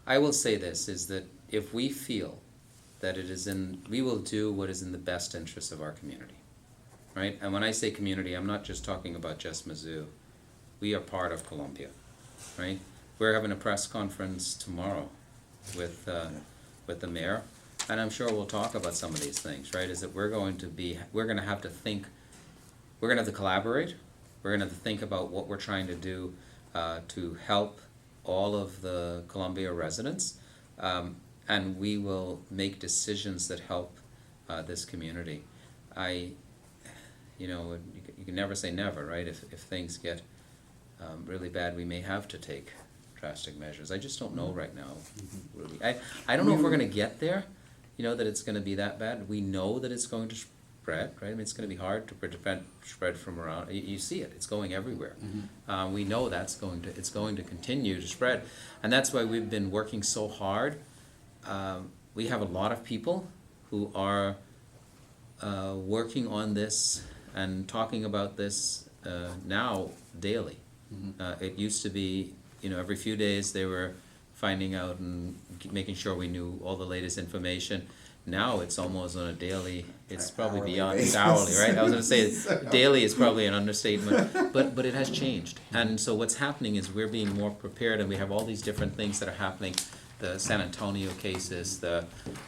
I will say this, is that if we feel that we will do what is in the best interest of our community, right? And when I say community, I'm not just talking about just Mizzou. We are part of Columbia, right? We're having a press conference tomorrow with the mayor, and I'm sure we'll talk about some of these things, right? Is that we're going to have to think, we're going to have to collaborate, we're going to have to think about what we're trying to do to help all of the Columbia residents, and we will make decisions that help this community. You can never say never, right? If things get really bad, we may have to take drastic measures. I just don't know right now, really. I don't know if we're going to get there, that it's going to be that bad. We know that it's going to spread, right? I mean, it's going to be hard to prevent spread from around. You see it; it's going everywhere. We know it's going to continue to spread, and that's why we've been working so hard. We have a lot of people who are working on this and talking about this now daily. It used to be, every few days they were finding out and making sure we knew all the latest information. Now it's almost on a daily, it's probably beyond, it's hourly, right? I was going to say daily is probably an understatement, but it has changed. And so what's happening is we're being more prepared, and we have all these different things that are happening, the San Antonio cases,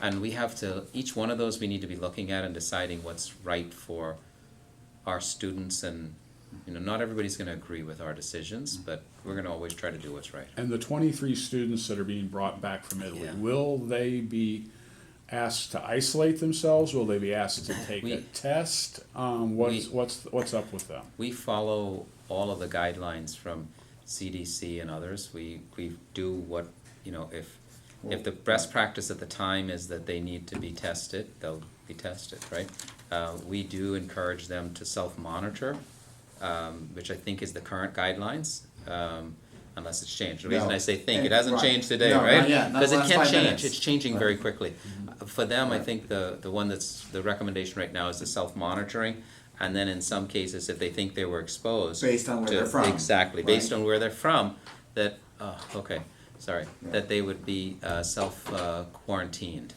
and we have to, each one of those we need to be looking at and deciding what's right for our students. And not everybody's going to agree with our decisions, but we're going to always try to do what's right. And the 23 students that are being brought back from Italy, will they be asked to isolate themselves? Will they be asked to take a test? What's up with them? We follow all of the guidelines from CDC and others. We do what, if the best practice at the time is that they need to be tested, they'll be tested, right? We do encourage them to self-monitor, which I think is the current guidelines, unless it's changed. The reason I say think, it hasn't changed today, right? Because it can change. It's changing very quickly. For them, I think the one that's the recommendation right now is the self-monitoring, and then in some cases, if they think they were exposed based on where they're from, based on where they're from, that that they would be self-quarantined,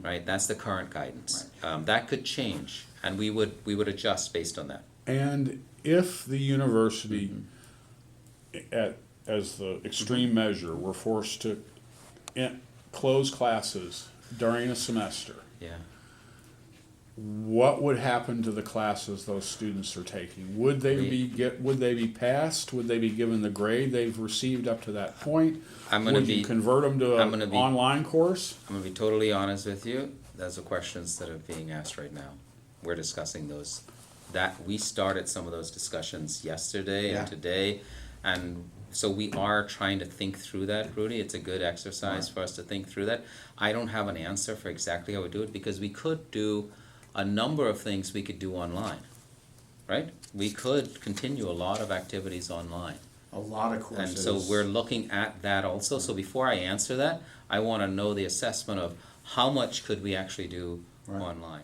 right? That's the current guidance. That could change, and we would adjust based on that. And if the university, as the extreme measure, were forced to close classes during a semester, what would happen to the classes those students are taking? Would they be passed? Would they be given the grade they've received up to that point? Would you convert them to an online course? I'm going to be totally honest with you. Those are questions that are being asked right now. We're discussing those. That we started some of those discussions yesterday and today, and so we are trying to think through that, Rudy. It's a good exercise for us to think through that. I don't have an answer for exactly how we do it, because we could do a number of things we could do online, right? We could continue a lot of activities online. A lot of courses. And so we're looking at that also. So before I answer that, I want to know the assessment of how much could we actually do online.